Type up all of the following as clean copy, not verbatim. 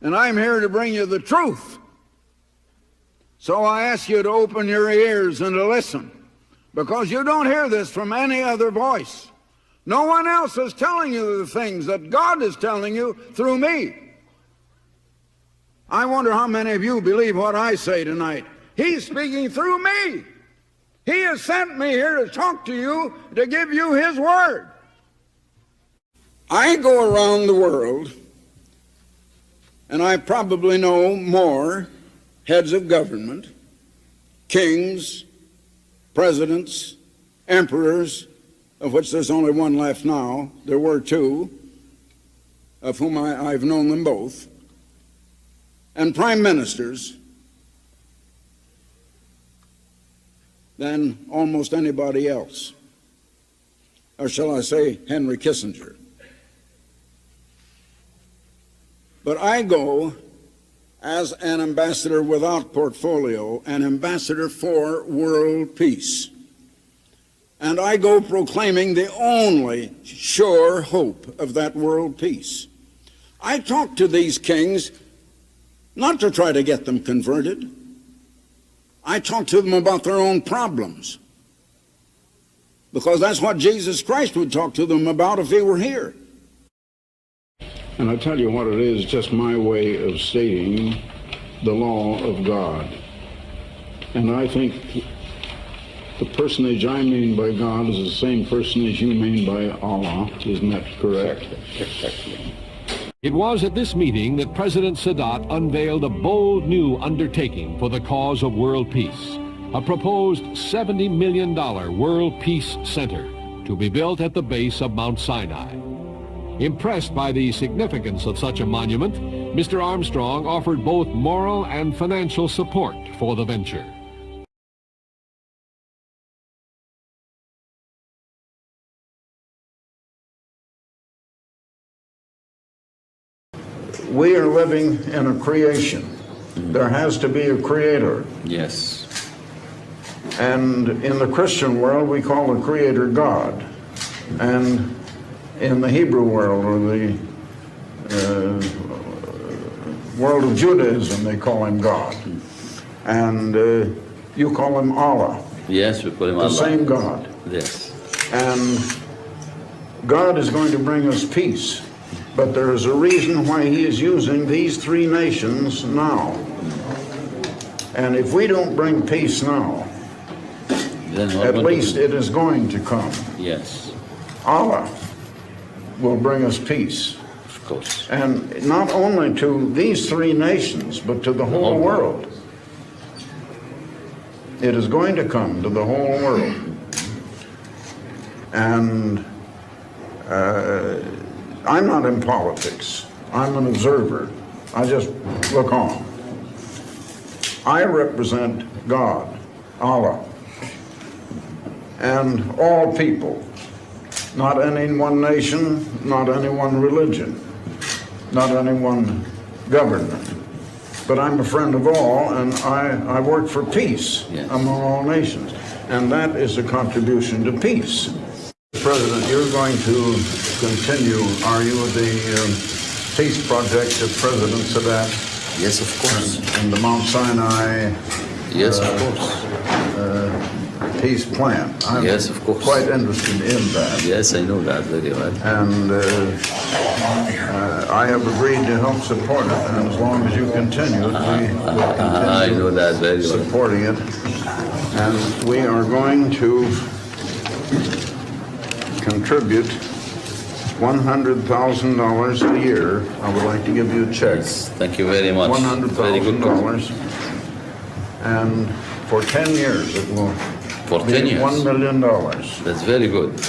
and I'm here to bring you the truth. So I ask you to open your ears and to listen, because you don't hear this from any other voice. No one else is telling you the things that God is telling you through me. I wonder how many of you believe what I say tonight. He's speaking through me. He has sent me here to talk to you, to give you His word. I go around the world, and I probably know more heads of government, kings, presidents, emperors, of which there's only one left now. There were two, of whom I've known them both, and prime ministers than almost anybody else. Or shall I say Henry Kissinger. But I go as an ambassador without portfolio, an ambassador for world peace. And I go proclaiming the only sure hope of that world peace. I talk to these kings not to try to get them converted. I talk to them about their own problems, because that's what Jesus Christ would talk to them about if He were here. And I tell you what it is, just my way of stating the law of God. And I think the personage I mean by God is the same personage you mean by Allah. Isn't that correct? Exactly. It was at this meeting that President Sadat unveiled a bold new undertaking for the cause of world peace, a proposed $70 million World Peace Center to be built at the base of Mount Sinai. Impressed by the significance of such a monument, Mr. Armstrong offered both moral and financial support for the venture. We are living in a creation. There has to be a creator. Yes. And in the Christian world, we call the creator God. And in the Hebrew world, or the world of Judaism, they call him God. And you call him Allah. Yes, we call him Allah. The same God. Yes. And God is going to bring us peace. But there is a reason why He is using these three nations now. And if we don't bring peace now, then at least it is going to come. Yes. Allah will bring us peace. Of course. And not only to these three nations, but to the whole world. It is going to come to the whole world. And I'm not in politics. I'm an observer. I just look on. I represent God, Allah, and all people. Not any one nation, not any one religion, not any one government. But I'm a friend of all, and I work for peace among all nations. And that is a contribution to peace. President, you're going to continue, are you, the peace project of President Sadat? Yes, of course. And the Mount Sinai yes, of course. Peace plan. I'm yes, of course. Quite interested in that. Yes, I know that very well. And I have agreed to help support it, and as long as you continue, we will continue I know that very well. Supporting it. And we are going to contribute $100,000 a year. I would like to give you a check. Yes, thank you very much. $100,000. And for 10 years it will for 10 be years. $1 million. That's very good.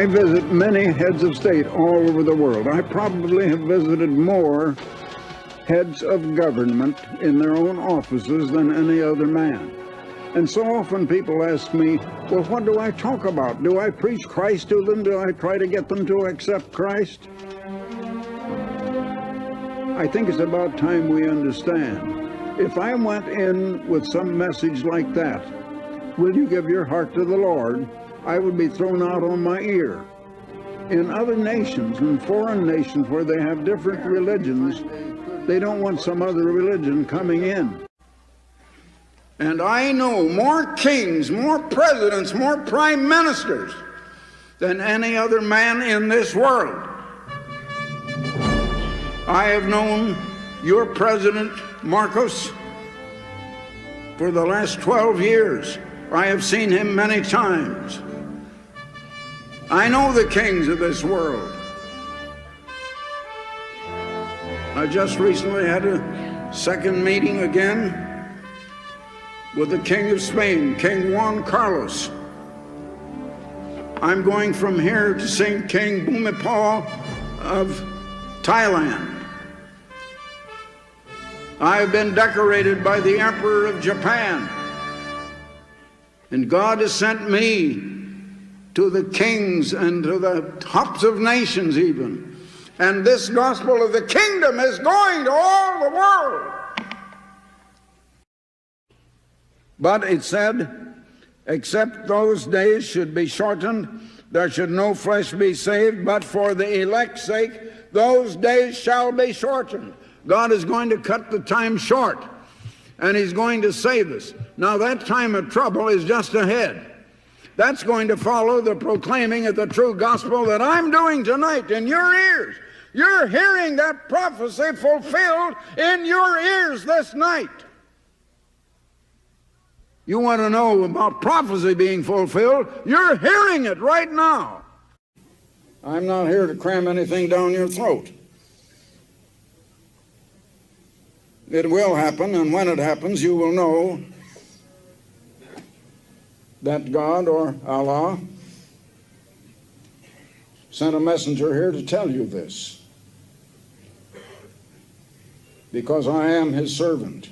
I visit many heads of state all over the world. I probably have visited more heads of government in their own offices than any other man. And so often people ask me, well, what do I talk about? Do I preach Christ to them? Do I try to get them to accept Christ? I think it's about time we understand. If I went in with some message like that, will you give your heart to the Lord? I would be thrown out on my ear. In other nations, in foreign nations where they have different religions, they don't want some other religion coming in. And I know more kings, more presidents, more prime ministers than any other man in this world. I have known your president, Marcos, for the last 12 years. I have seen him many times. I know the kings of this world. I just recently had a second meeting again with the King of Spain, King Juan Carlos. I'm going from here to see King Bhumipol of Thailand. I've been decorated by the Emperor of Japan. And God has sent me to the kings and to the tops of nations even. And this gospel of the kingdom is going to all the world. But it said, except those days should be shortened, there should no flesh be saved, but for the elect's sake, those days shall be shortened. God is going to cut the time short, and he's going to save us. Now that time of trouble is just ahead. That's going to follow the proclaiming of the true gospel that I'm doing tonight in your ears. You're hearing that prophecy fulfilled in your ears this night. You want to know about prophecy being fulfilled? You're hearing it right now. I'm not here to cram anything down your throat. It will happen, and when it happens, you will know that God or Allah sent a messenger here to tell you this, because I am his servant.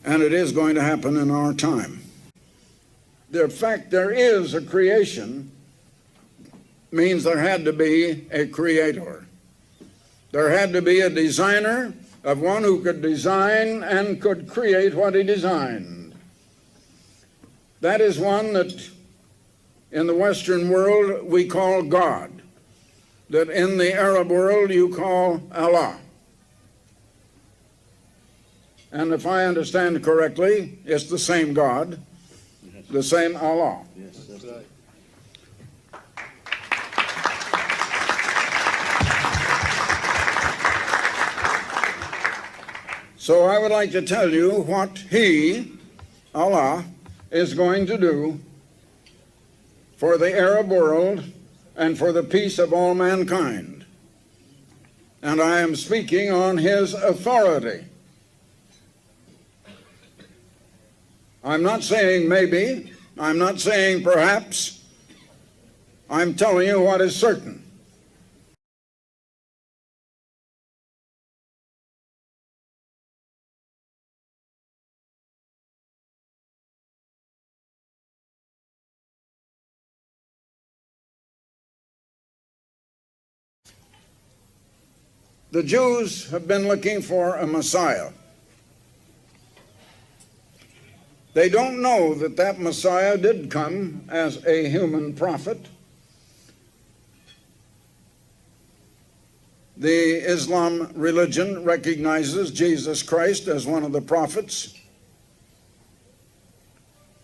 And it is going to happen in our time. The fact there is a creation means there had to be a creator. There had to be a designer, of one who could design and could create what he designed. That is one that in the Western world we call God, that in the Arab world you call Allah. And if I understand correctly, it's the same God, the same Allah. Yes, that's right. So I would like to tell you what he, Allah, is going to do for the Arab world and for the peace of all mankind. And I am speaking on his authority. I'm not saying maybe, I'm not saying perhaps, I'm telling you what is certain. The Jews have been looking for a Messiah. They don't know that that Messiah did come as a human prophet. The Islam religion recognizes Jesus Christ as one of the prophets.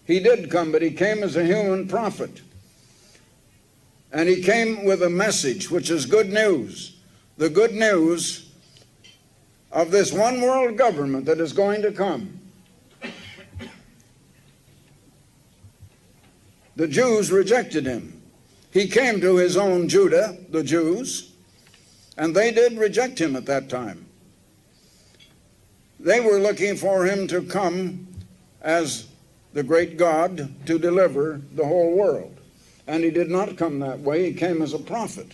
He did come, but he came as a human prophet. And he came with a message, which is good news. The good news of this one world government that is going to come. The Jews rejected him. He came to his own Judah, the Jews, and they did reject him at that time. They were looking for him to come as the great God, to deliver the whole world. And he did not come that way. He came as a prophet.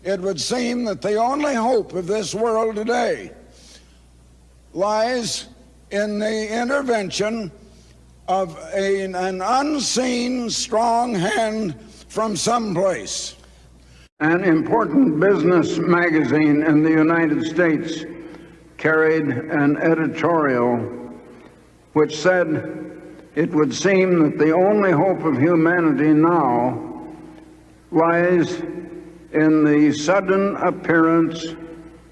It would seem that the only hope of this world today lies in the intervention of an unseen strong hand from someplace. An important business magazine in the United States carried an editorial which said it would seem that the only hope of humanity now lies in the sudden appearance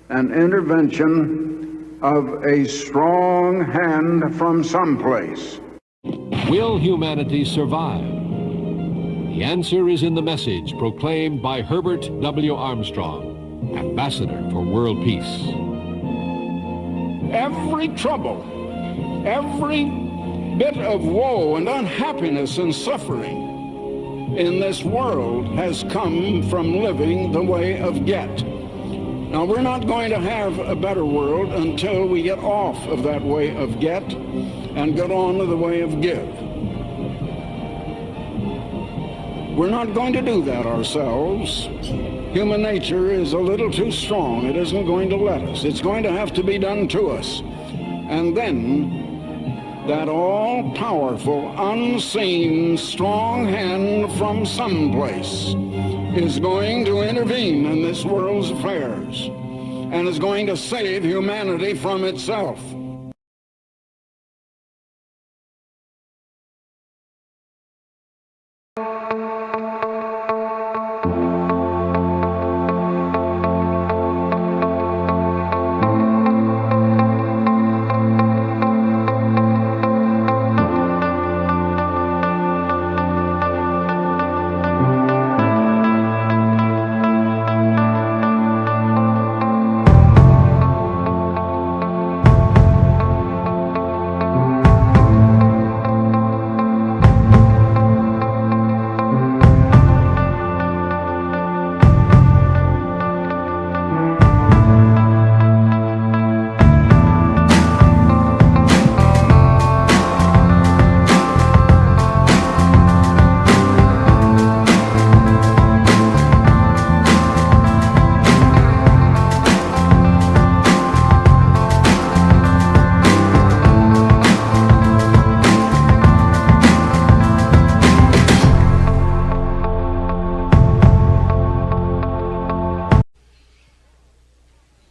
and intervention of a strong hand from someplace. Will humanity survive? The answer is in the message proclaimed by Herbert W Armstrong, Ambassador for World Peace. Every trouble, every bit of woe and unhappiness and suffering in this world has come from living the way of get. Now, we're not going to have a better world until we get off of that way of get and get on to the way of give. We're not going to do that ourselves. Human nature is a little too strong. It isn't going to let us. It's going to have to be done to us. And then that all-powerful, unseen, strong hand from someplace is going to intervene in this world's affairs and is going to save humanity from itself.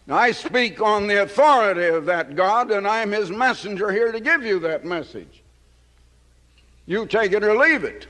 I speak on the authority of that God, and I'm his messenger here to give you that message. You take it or leave it.